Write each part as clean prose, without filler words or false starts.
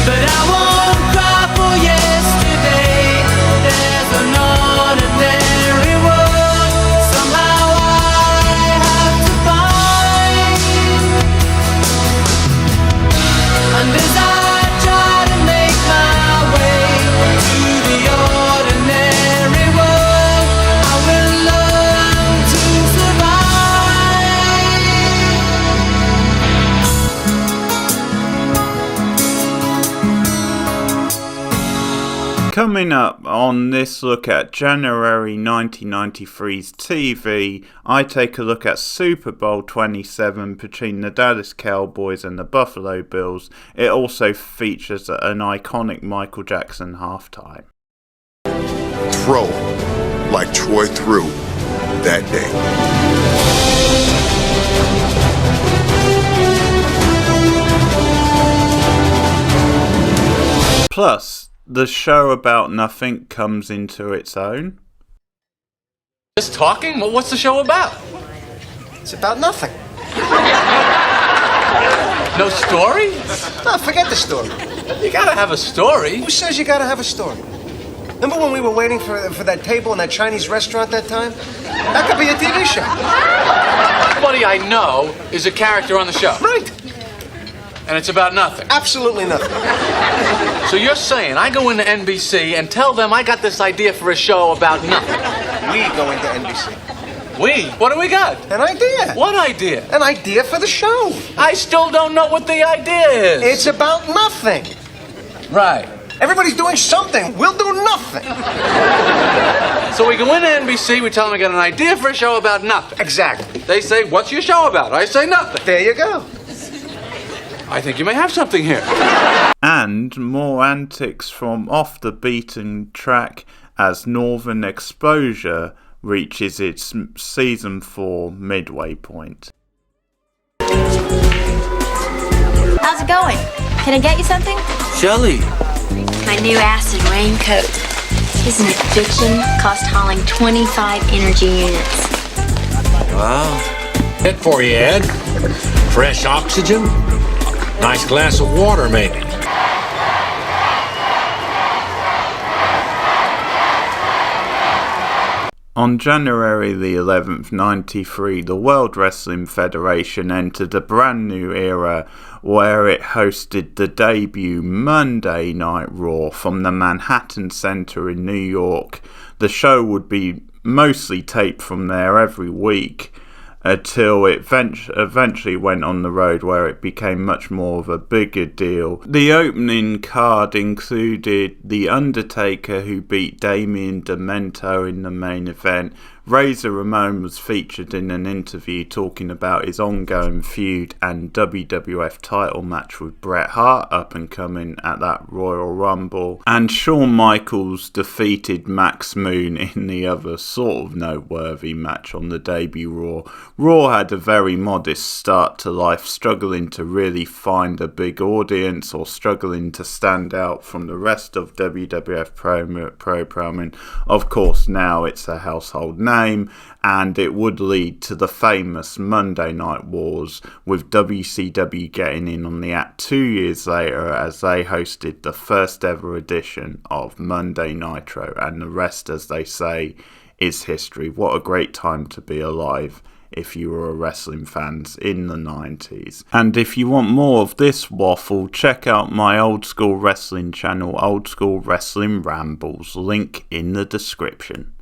But I won't cry for yesterday. There's an ordinary world somehow I have to find. And as I try to make my way to the ordinary world, I will learn to survive. Coming up on this look at January 1993's TV, I take a look at Super Bowl 27 between the Dallas Cowboys and the Buffalo Bills. It also features an iconic Michael Jackson halftime. Throw like Troy threw that day. Plus, the show about nothing comes into its own. Just talking? Well, what's the show about? It's about nothing. No story? No, forget the story. You gotta have a story. Who says you gotta have a story? Remember when we were waiting for that table in that Chinese restaurant that time? That could be a TV show. Everybody I know is a character on the show. Right. And it's about nothing. Absolutely nothing. So you're saying I go into NBC and tell them I got this idea for a show about nothing? We go into NBC. We? What do we got? An idea. What idea? An idea for the show. I still don't know what the idea is. It's about nothing. Right. Everybody's doing something. We'll do nothing. So we go into NBC, we tell them I got an idea for a show about nothing. Exactly. They say, what's your show about? I say nothing. There you go. I think you may have something here. And more antics from off the beaten track as Northern Exposure reaches its season 4 midway point. How's it going? Can I get you something? Shelly. My new acid raincoat. It's an addiction, cost hauling 25 energy units. Wow. It for you, Ed. Fresh oxygen. Nice glass of water, maybe. On January the 11th, 93, the World Wrestling Federation entered a brand new era where it hosted the debut Monday Night Raw from the Manhattan Center in New York. The show would be mostly taped from there every week until it eventually went on the road, where it became much more of a bigger deal. The opening card included The Undertaker, who beat Damien Demento in the main event. Razor Ramon was featured in an interview talking about his ongoing feud and WWF title match with Bret Hart, up and coming at that Royal Rumble. And Shawn Michaels defeated Max Moon in the other sort of noteworthy match on the debut Raw. Raw had a very modest start to life, struggling to really find a big audience or struggling to stand out from the rest of WWF programming. Of course, now it's a household name, and it would lead to the famous Monday Night Wars, with WCW getting in on the act 2 years later as they hosted the first ever edition of Monday Nitro, and the rest, as they say, is history. What a great time to be alive if you were a wrestling fans in the 90s. And if you want more of this waffle, check out my old school wrestling channel, Old School Wrestling Rambles, link in the description.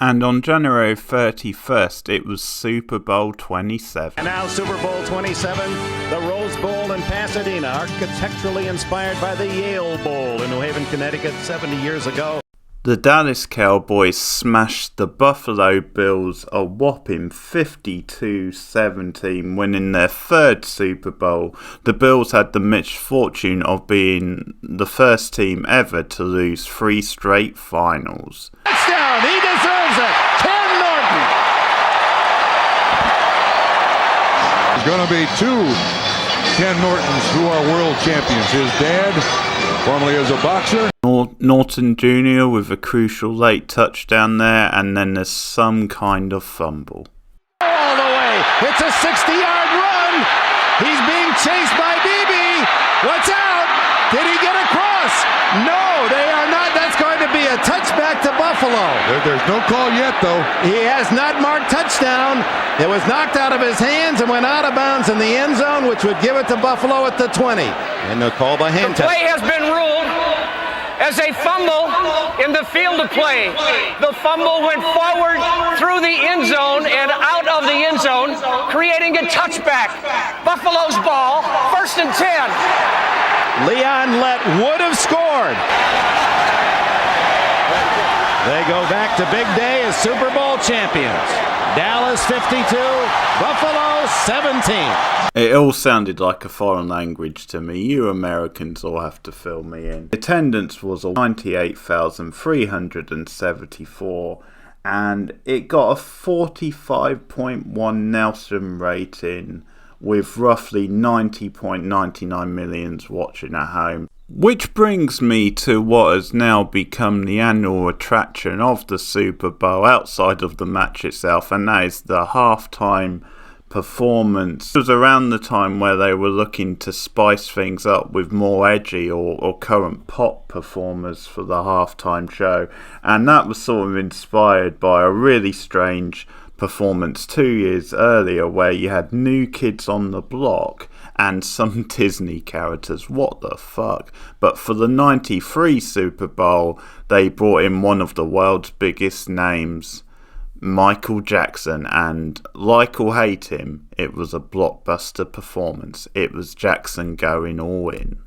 And on January 31st, it was Super Bowl 27. And now Super Bowl 27, the Rose Bowl in Pasadena, architecturally inspired by the Yale Bowl in New Haven, Connecticut 70 years ago. The Dallas Cowboys smashed the Buffalo Bills a whopping 52-17, winning their third Super Bowl. The Bills had the misfortune of being the first team ever to lose 3 straight finals. Touchdown! He deserves it! Ken Norton! There's going to be 2 Ken Nortons who are world champions. His dad, formerly as a boxer. Norton Jr. with a crucial late touchdown there, and then there's some kind of fumble. All the way! It's a 60-yard run! He's being chased by DB! What's out? Did he get a Buffalo. There's no call yet, though. He has not marked touchdown. It was knocked out of his hands and went out of bounds in the end zone, which would give it to Buffalo at the 20. And the call by hand The play has been ruled as a fumble in the field of play. The fumble went forward through the end zone and out of the end zone, creating a touchback. Buffalo's ball, 1st and 10. Leon Lett would have scored. They go back to big day as Super Bowl champions. Dallas 52, Buffalo 17. It all sounded like a foreign language to me. You Americans all have to fill me in. Attendance was 98,374 and it got a 45.1 Nelson rating with roughly 90.99 millions watching at home. Which brings me to what has now become the annual attraction of the Super Bowl outside of the match itself, and that is the halftime performance. It was around the time where they were looking to spice things up with more edgy or current pop performers for the halftime show, and that was sort of inspired by a really strange performance 2 years earlier where you had New Kids on the Block and some Disney characters. What the fuck? But for the 93 Super Bowl, they brought in one of the world's biggest names, Michael Jackson, and like or hate him, it was a blockbuster performance. It was Jackson going all in.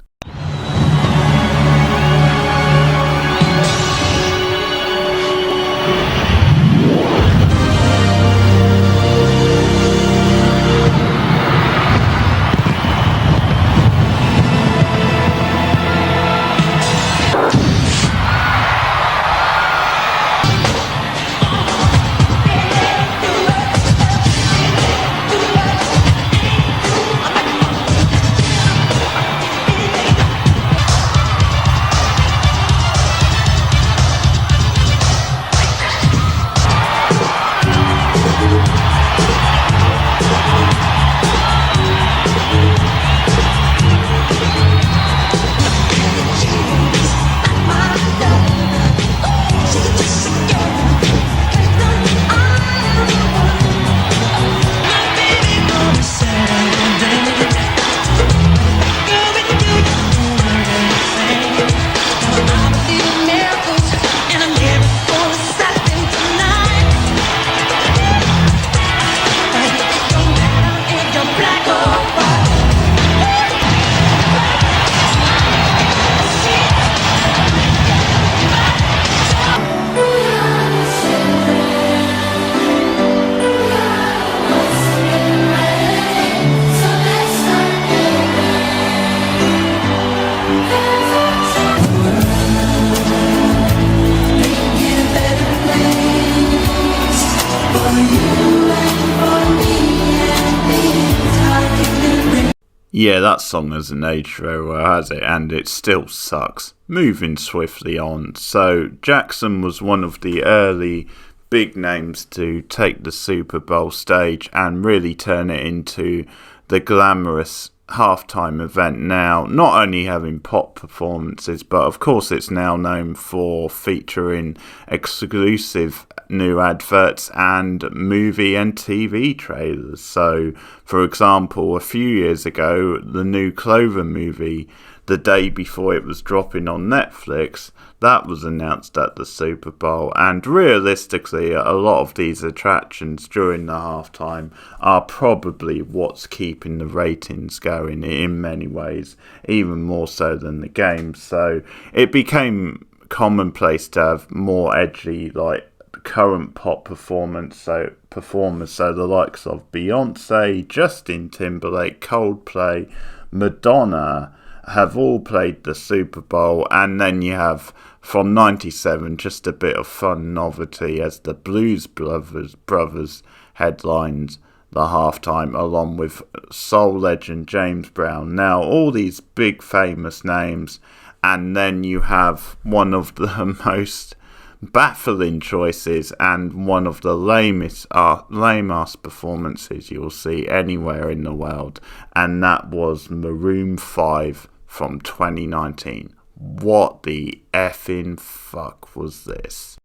Yeah, that song hasn't aged very well, has it? And it still sucks. Moving swiftly on. So, Jackson was one of the early big names to take the Super Bowl stage and really turn it into the glamorous halftime event now, not only having pop performances, but of course it's now known for featuring exclusive new adverts and movie and TV trailers. So, for example, a few years ago, the new Clover movie, the day before it was dropping on Netflix, that was announced at the Super Bowl. And realistically, a lot of these attractions during the halftime are probably what's keeping the ratings going in many ways, even more so than the game. So it became commonplace to have more edgy, like current pop performers, so the likes of Beyonce, Justin Timberlake, Coldplay, Madonna have all played the Super Bowl. And then you have from 97 just a bit of fun novelty as the Blues Brothers headlined the halftime along with soul legend James Brown. Now all these big famous names, and then you have one of the most baffling choices and one of the lame-ass performances you'll see anywhere in the world, and that was Maroon 5 from 2019. What the effing fuck was this?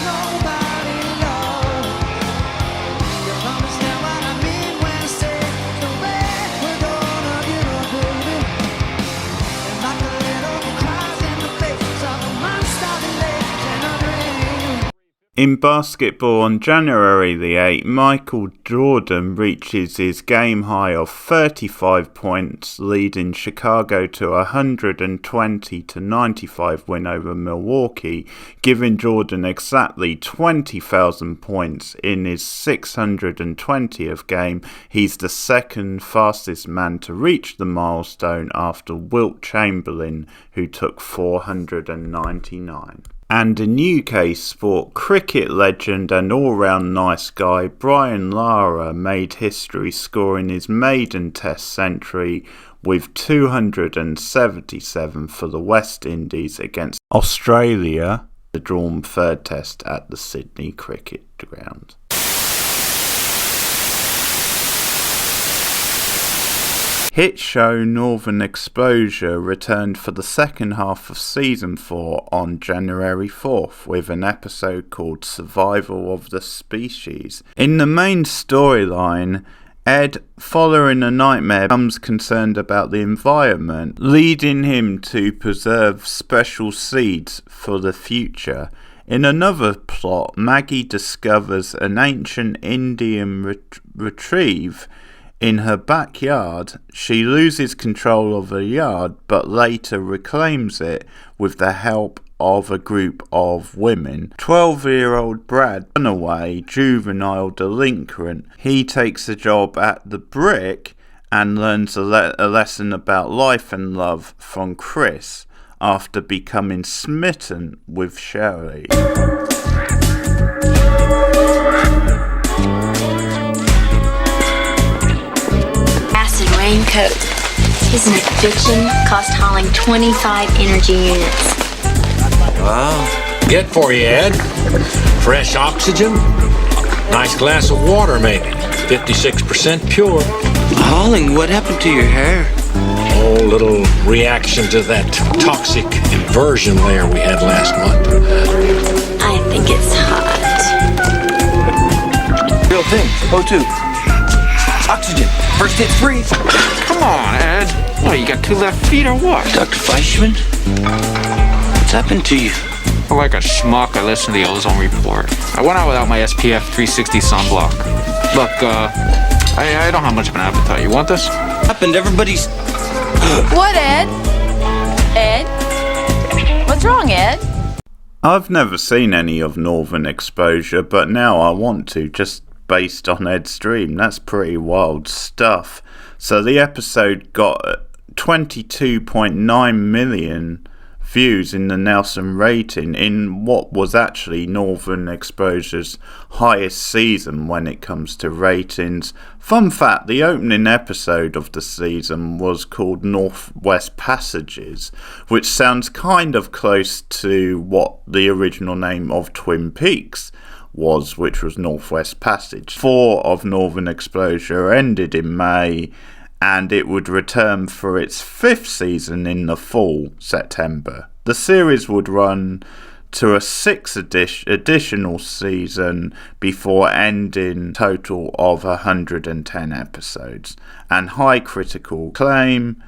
nobody love. You understand what I mean when I say the way we're gonna get up, baby. And like a little cries in the face of a monster late in a dream. In basketball, on January the 8th, Michael Jordan reaches his game high of 35 points, leading Chicago to a 120-95 win over Milwaukee, giving Jordan exactly 20,000 points in his 620th game. He's the second fastest man to reach the milestone after Wilt Chamberlain, who took 499. And in UK sport, cricket legend and all-round nice guy Brian Lara made history, scoring his maiden Test century with 277 for the West Indies against Australia, the drawn third Test at the Sydney Cricket Ground. Hit show Northern Exposure returned for the second half of Season 4 on January 4th with an episode called Survival of the Species. In the main storyline, Ed, following a nightmare, becomes concerned about the environment, leading him to preserve special seeds for the future. In another plot, Maggie discovers an ancient Indian retrieve in her backyard. She loses control of the yard, but later reclaims it with the help of a group of women. 12-year-old Brad, runaway juvenile delinquent, he takes a job at the Brick and learns a lesson about life and love from Chris after becoming smitten with Shirley. Raincoat is an addiction, cost hauling 25 energy units. Wow. Get for you, Ed. Fresh oxygen. Nice glass of water, maybe. 56% pure. Hauling, what happened to your hair? Oh, little reaction to that toxic inversion layer we had last month. I think it's hot. Real thing. O2. Oxygen. First hit free. Come on, Ed. What, you got two left feet or what? Dr. Fleischman? What's happened to you? Like a schmuck, I listened to the ozone report. I went out without my SPF 360 sunblock. Look, I don't have much of an appetite. You want this? Happened, everybody's... What, Ed? Ed? What's wrong, Ed? I've never seen any of Northern Exposure, but now I want to, just based on Ed's stream. That's pretty wild stuff. So the episode got 22.9 million views in the Nielsen rating in what was actually Northern Exposure's highest season when it comes to ratings. Fun fact, the opening episode of the season was called Northwest Passages, which sounds kind of close to what the original name of Twin Peaks was, which was Northwest Passage. 4 of Northern Exposure ended in May, and it would return for its 5th season in the fall, September. The series would run to a 6th additional season before ending a total of 110 episodes, and high critical acclaim,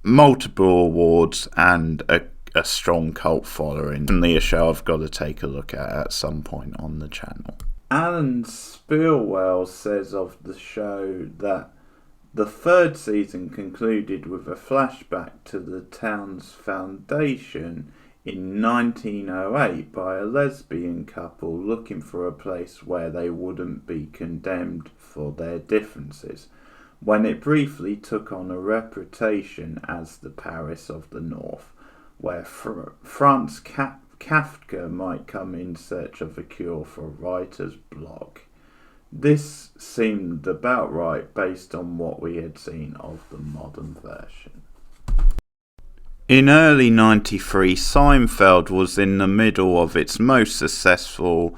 multiple awards, and a strong cult following. Definitely a show I've got to take a look at some point on the channel. Alan Spielwell says of the show that the 3rd season concluded with a flashback to the town's foundation in 1908 by a lesbian couple looking for a place where they wouldn't be condemned for their differences, when it briefly took on a reputation as the Paris of the North, where Franz Kafka might come in search of a cure for writer's block. This seemed about right based on what we had seen of the modern version. In early '93, Seinfeld was in the middle of its most successful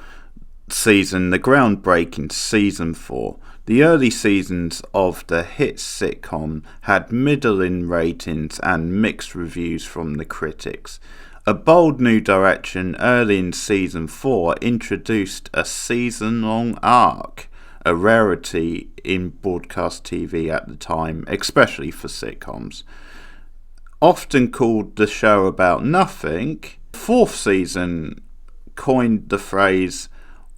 season, the groundbreaking Season 4. The early seasons of the hit sitcom had middling ratings and mixed reviews from the critics. A bold new direction early in season 4 introduced a season-long arc, a rarity in broadcast TV at the time, especially for sitcoms. Often called the show about nothing, fourth season coined the phrase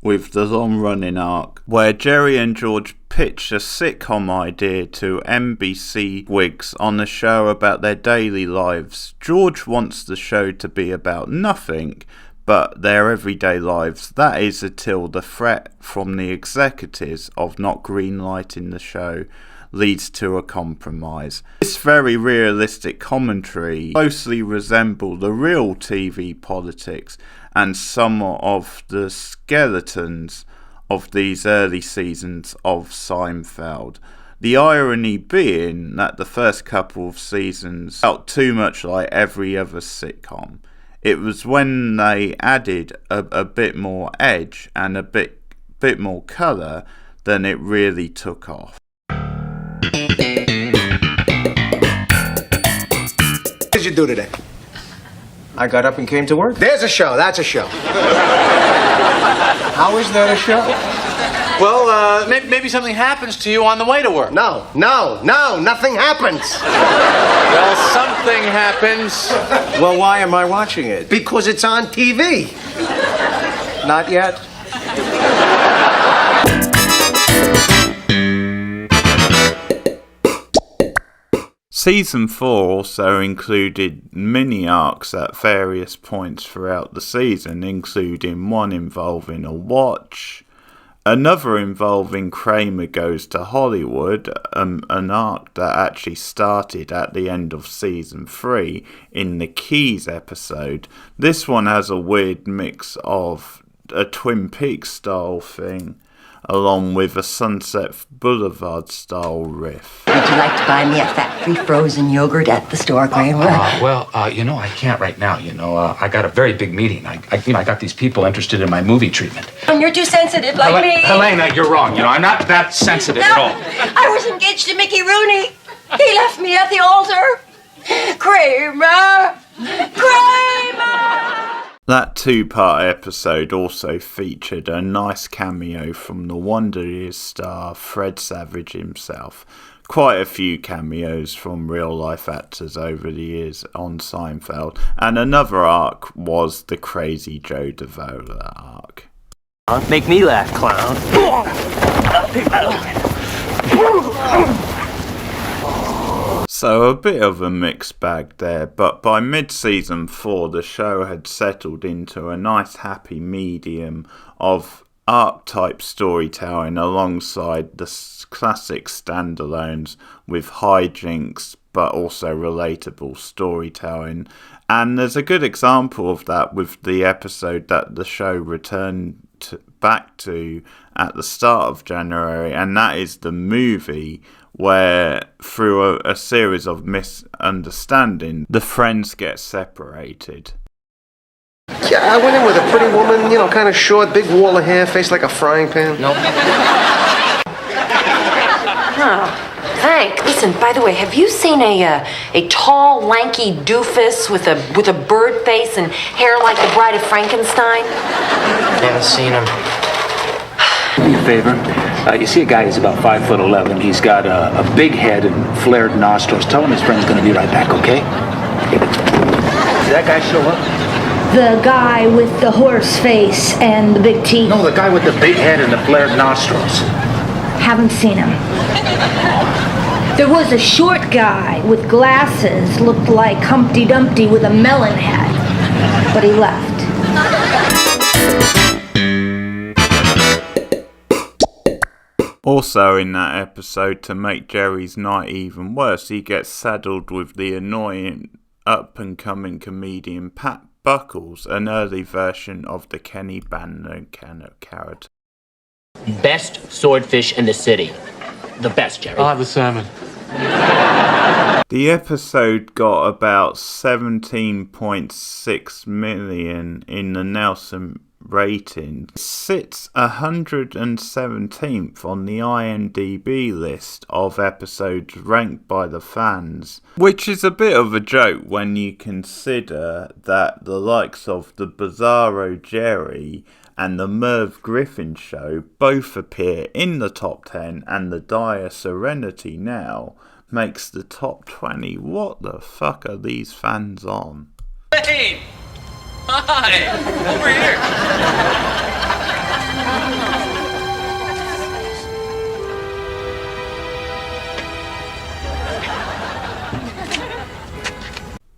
with the long-running arc, where Jerry and George pitched a sitcom idea to NBC wigs on a show about their daily lives. George wants the show to be about nothing but their everyday lives. That is until the threat from the executives of not greenlighting the show leads to a compromise. This very realistic commentary closely resembled the real TV politics and some of the skeletons of these early seasons of Seinfeld. The irony being that the first couple of seasons felt too much like every other sitcom. It was when they added a bit more edge and a bit more colour then it really took off. What did you do today? I got up and came to work. There's a show. That's a show. How is that a show? Well, maybe something happens to you on the way to work. No, nothing happens. Well, something happens. Well, why am I watching it? Because it's on TV. Not yet. Season 4 also included mini arcs at various points throughout the season, including one involving a watch, another involving Kramer Goes to Hollywood, an arc that actually started at the end of season 3 in the Keys episode. This one has a weird mix of a Twin Peaks style thing along with a Sunset Boulevard style riff. Would you like to buy me a fat-free frozen yogurt at the store, Kramer? I can't right now. I got a very big meeting. I got these people interested in my movie treatment. And you're too sensitive like me. Helena, you're wrong. I'm not that sensitive at all. I was engaged to Mickey Rooney. He left me at the altar. Kramer! That two-part episode also featured a nice cameo from the Wonder Years star Fred Savage himself. Quite a few cameos from real-life actors over the years on Seinfeld, and another arc was the Crazy Joe Davola arc. Make me laugh, clown. So a bit of a mixed bag there, but by mid-season 4 the show had settled into a nice happy medium of archetype storytelling alongside the classic standalones with hijinks but also relatable storytelling. And there's a good example of that with the episode that the show returned back to at the start of January, and that is the movie where through a series of misunderstanding the friends get separated. Yeah, I went in with a pretty woman, kind of short, big wall of hair, face like a frying pan. Nope. Oh, Hank, listen, by the way, have you seen a tall, lanky doofus with a bird face and hair like the Bride of Frankenstein? Haven't seen him. Do me a favor. You see a guy who's about 5'11". He's got a big head and flared nostrils. Tell him his friend's going to be right back, okay? Did that guy show up? The guy with the horse face and the big teeth. No, the guy with the big head and the flared nostrils. Haven't seen him. There was a short guy with glasses, looked like Humpty Dumpty with a melon head, but he left. Also in that episode, to make Jerry's night even worse, he gets saddled with the annoying up-and-coming comedian Pat Buckles, an early version of the Kenny Banner character. Best swordfish in the city. The best, Jerry. I'll have the salmon. The episode got about 17.6 million in the Nielsen rating, sits 117th on the IMDb list of episodes ranked by the fans, which is a bit of a joke when you consider that the likes of the Bizarro Jerry and the Merv Griffin Show both appear in the top 10, and the Dire Serenity now makes the top 20. What the fuck are these fans on? Hey! Hi! Over here!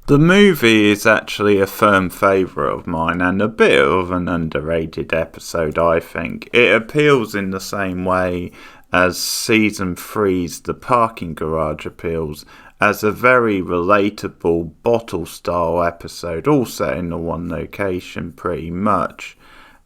The movie is actually a firm favourite of mine and a bit of an underrated episode, I think. It appeals in the same way as Season 3's The Parking Garage appeals, as a very relatable bottle-style episode, all set in the one location pretty much,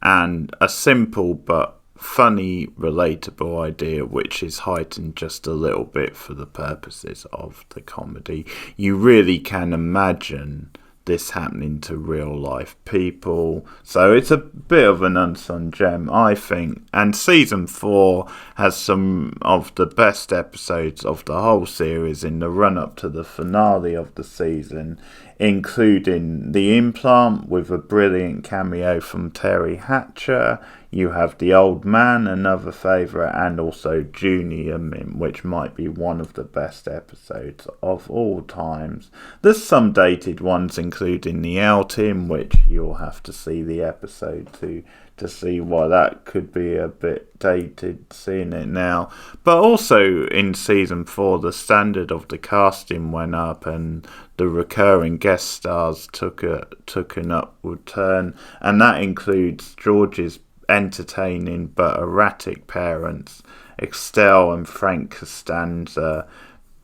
and a simple but funny, relatable idea which is heightened just a little bit for the purposes of the comedy. You really can imagine this happening to real life people, so it's a bit of an unsung gem, I think. And season 4 has some of the best episodes of the whole series in the run up to the finale of the season, including The Implant with a brilliant cameo from Terry Hatcher. You have The Old Man, another favourite, and also Junior Mint, which might be one of the best episodes of all times. There's some dated ones, including The Outing, which you'll have to see the episode to see why that could be a bit dated seeing it now. But also in season 4, the standard of the casting went up and the recurring guest stars took an upward turn, and that includes George's entertaining but erratic parents, Estelle and Frank Costanza,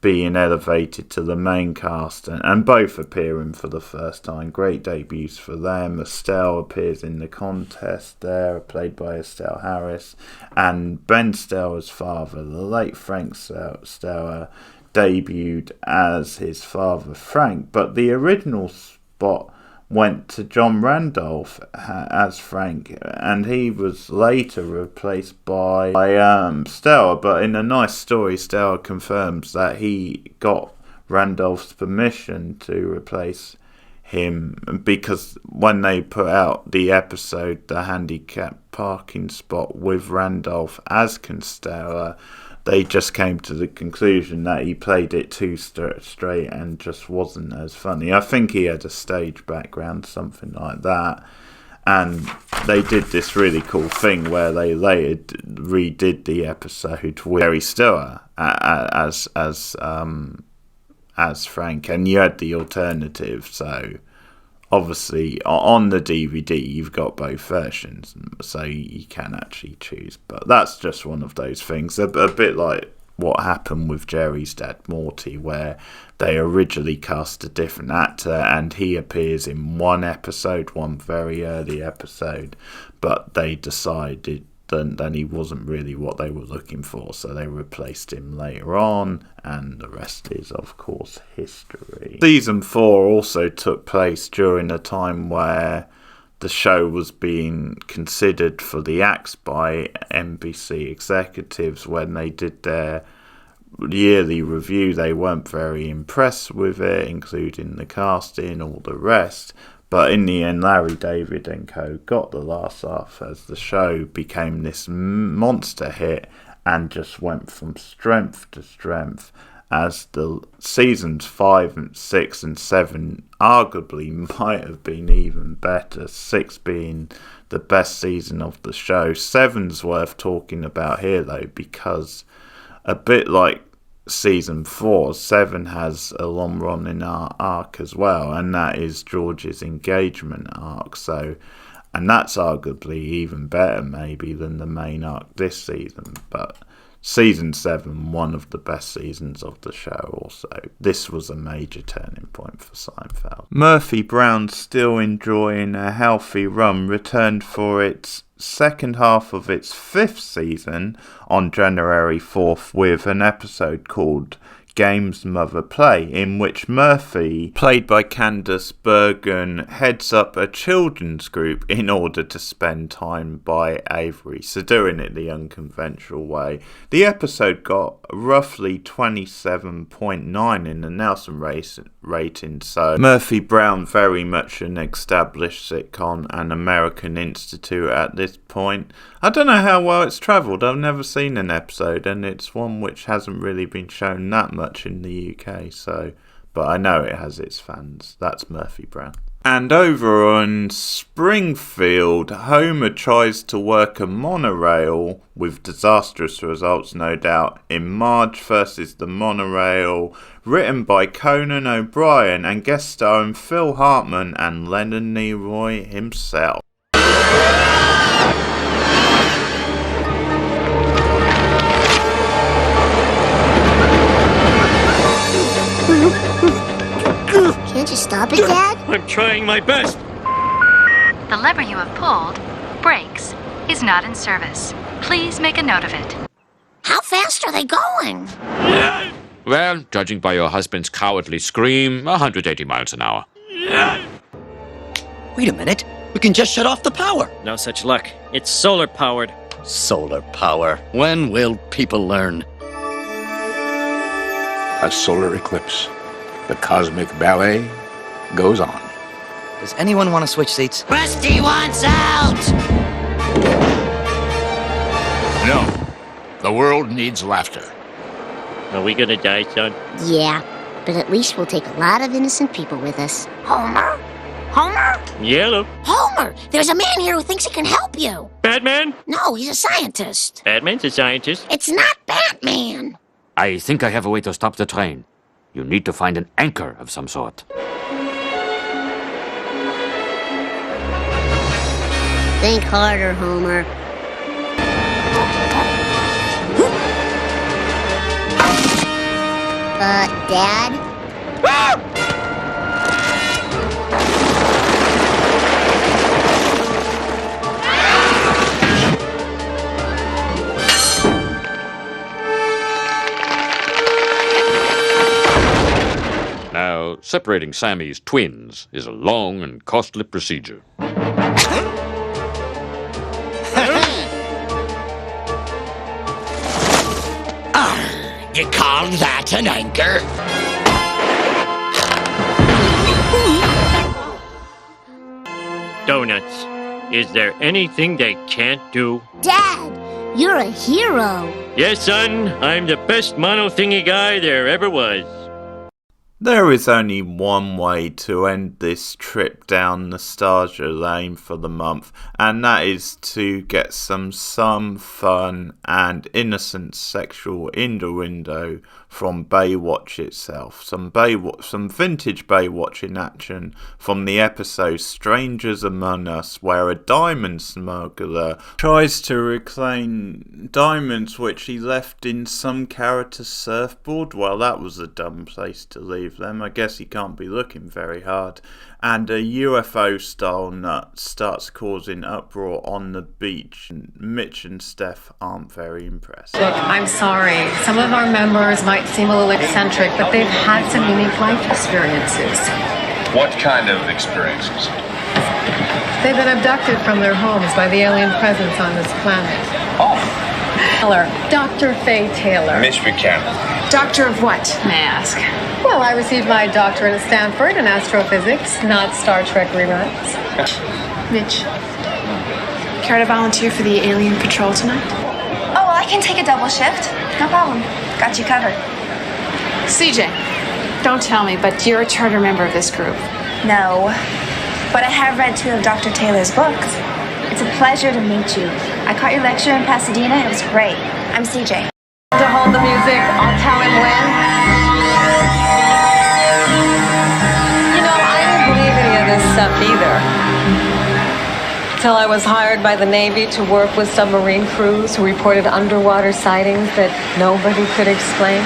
being elevated to the main cast and both appearing for the first time. Great debuts for them. Estelle appears in the contest there, played by Estelle Harris, and Ben Stiller's father, the late Frank Stiller, debuted as his father Frank, but the original spot went to John Randolph as Frank, and he was later replaced by Stella. But in a nice story, Stella confirms that he got Randolph's permission to replace him, because when they put out the episode The Handicap Parking Spot with Randolph as Costello, they just came to the conclusion that he played it too straight and just wasn't as funny. I think he had a stage background, something like that. And they did this really cool thing where they later redid the episode with Jerry Stiller as Frank, and you had the alternative. So obviously on the DVD you've got both versions, so you can actually choose. But that's just one of those things, a bit like what happened with Jerry's dad Morty, where they originally cast a different actor and he appears in one very early episode, but they decided then he wasn't really what they were looking for, so they replaced him later on, and the rest is, of course, history. Season 4 also took place during a time where the show was being considered for the axe by NBC executives. When they did their yearly review, they weren't very impressed with it, including the casting, all the rest. But in the end, Larry David and co. got the last laugh as the show became this monster hit and just went from strength to strength, as the seasons 5 and 6 and 7 arguably might have been even better, 6 being the best season of the show. 7's worth talking about here though, because a bit like season 4, 7 has a long running arc as well, and that is George's engagement arc. So, and that's arguably even better maybe than the main arc this season. But season 7, one of the best seasons of the show also. This was a major turning point for Seinfeld. Murphy Brown, still enjoying a healthy run, returned for its second half of its 5th season on January 4th with an episode called games mother play, in which Murphy, played by Candice Bergen, heads up a children's group in order to spend time by Avery, so doing it the unconventional way. The episode got roughly 27.9 in the Nelson rating, so Murphy Brown very much an established sitcom and American Institute at this point. I don't know how well it's travelled. I've never seen an episode, and it's one which hasn't really been shown that much in the UK, so, but I know it has its fans. That's Murphy Brown. And over on Springfield, Homer tries to work a monorail, with disastrous results no doubt, in Marge vs. the Monorail, written by Conan O'Brien and guest starring Phil Hartman and Leonard Nimoy himself. Can't you stop it, Dad? I'm trying my best. The lever you have pulled, brakes, is not in service. Please make a note of it. How fast are they going? Well, judging by your husband's cowardly scream, 180 miles an hour. Wait a minute. We can just shut off the power. No such luck. It's solar powered. Solar power. When will people learn? A solar eclipse. The cosmic ballet goes on. Does anyone want to switch seats? Rusty wants out! No. The world needs laughter. Are we gonna die, son? Yeah, but at least we'll take a lot of innocent people with us. Homer? Homer? Yellow. Homer! There's a man here who thinks he can help you. Batman? No, he's a scientist. Batman's a scientist. It's not Batman. I think I have a way to stop the train. You need to find an anchor of some sort. Think harder, Homer. Dad? Now, separating Sammy's twins is a long and costly procedure. You call that an anchor? Donuts. Is there anything they can't do? Dad, you're a hero. Yes, son. I'm the best mono-thingy guy there ever was. There is only one way to end this trip down nostalgia lane for the month, and that is to get some fun and innocent sexual innuendo from Baywatch itself. Some vintage Baywatch in action from the episode Strangers Among Us, where a diamond smuggler tries to reclaim diamonds which he left in some character's surfboard. Well, that was a dumb place to leave them. I guess he can't be looking very hard. And a UFO-style nut starts causing uproar on the beach. And Mitch and Steph aren't very impressed. Look, I'm sorry. Some of our members might seem a little eccentric, but they've had some unique life experiences. What kind of experiences? They've been abducted from their homes by the alien presence on this planet. Oh. Taylor. Dr. Faye Taylor. Mitch Buchanan. Doctor of what, may I ask? Well, I received my doctorate at Stanford in astrophysics, not Star Trek reruns. Mitch, care to volunteer for the alien patrol tonight? Oh, well, I can take a double shift. No problem. Got you covered. CJ, don't tell me, but you're a charter member of this group. No, but I have read 2 of Dr. Taylor's books. It's a pleasure to meet you. I caught your lecture in Pasadena. It was great. I'm CJ. To hold the music, I'll tell him when. You know, I didn't believe any of this stuff either. Till I was hired by the Navy to work with submarine crews who reported underwater sightings that nobody could explain.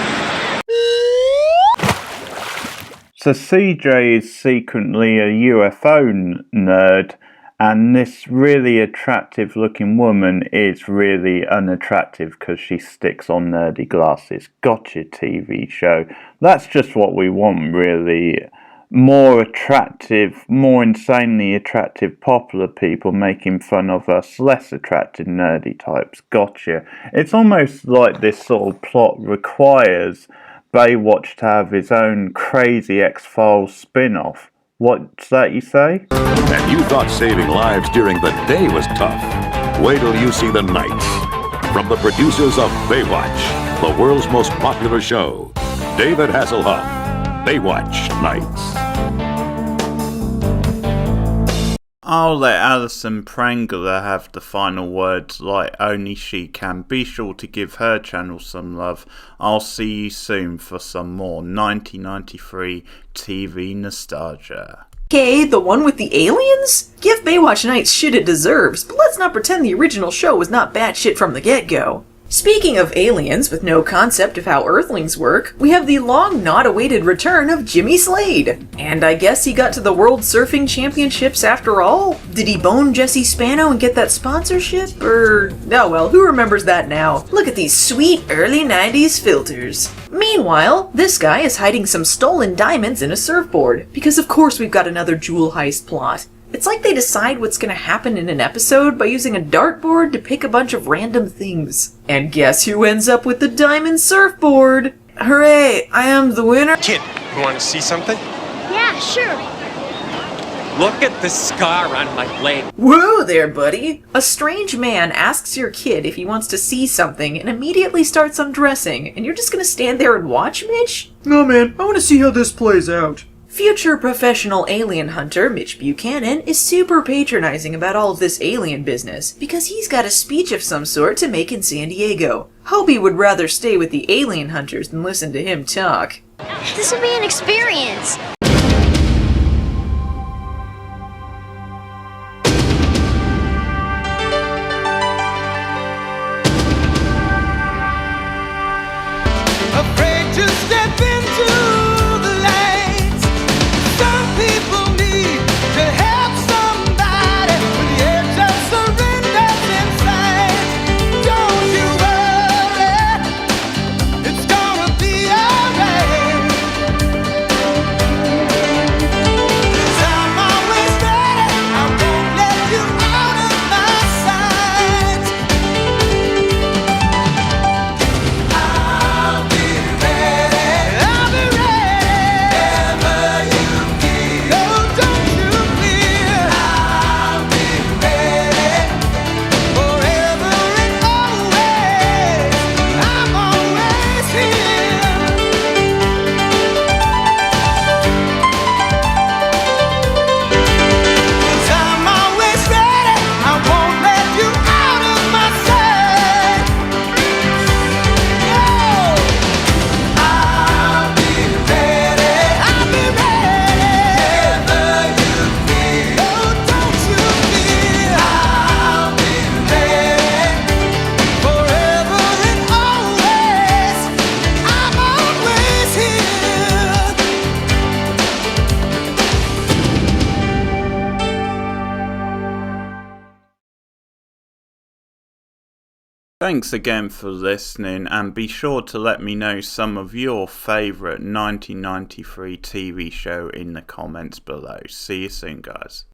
So CJ is secretly a UFO nerd, And this really attractive looking woman is really unattractive because she sticks on nerdy glasses. Gotcha, TV show. That's just what we want, really. More attractive, more insanely attractive popular people making fun of us less attractive nerdy types. Gotcha. It's almost like this sort of plot requires Baywatch to have his own crazy X-Files spin-off. What's that you say? And you thought saving lives during the day was tough. Wait till you see the nights. From the producers of Baywatch, the world's most popular show, David Hasselhoff, Baywatch Nights. I'll let Alison Prangler have the final words like only she can. Be sure to give her channel some love. I'll see you soon for some more 1993 TV nostalgia. Okay, the one with the aliens? Give Baywatch Nights shit it deserves, but let's not pretend the original show was not batshit from the get-go. Speaking of aliens with no concept of how Earthlings work, we have the long not awaited return of Jimmy Slade. And I guess he got to the World Surfing Championships after all? Did he bone Jesse Spano and get that sponsorship? Oh well, who remembers that now? Look at these sweet early 90s filters. Meanwhile, this guy is hiding some stolen diamonds in a surfboard, because of course we've got another jewel heist plot. It's like they decide what's gonna happen in an episode by using a dartboard to pick a bunch of random things. And guess who ends up with the diamond surfboard? Hooray, I am the winner. Kid, you want to see something? Yeah, sure. Look at the scar on my blade. Whoa there, buddy! A strange man asks your kid if he wants to see something and immediately starts undressing, and you're just gonna stand there and watch, Mitch? No, man, I want to see how this plays out. Future professional alien hunter Mitch Buchanan is super patronizing about all of this alien business because he's got a speech of some sort to make in San Diego. Hobie would rather stay with the alien hunters than listen to him talk. This will be an experience. Afraid to step into the light. Some people need to help somebody when the edge of surrender's in sight. Don't you worry, it's gonna be alright. 'Cause I'm always ready, I won't let you out of my sight. I'll be ready, I'll be ready. Wherever you feel, no, don't you fear. I'll be ready, forever and always. I'm always here. 'Cause I'm always ready, I won't let you out of my sight. No. I'll be ready, I'll be ready. Wherever you feel, no, don't you fear. I'll be ready, forever and always. I'm always here. Thanks again for listening, and be sure to let me know some of your favourite 1993 TV show in the comments below. See you soon, guys.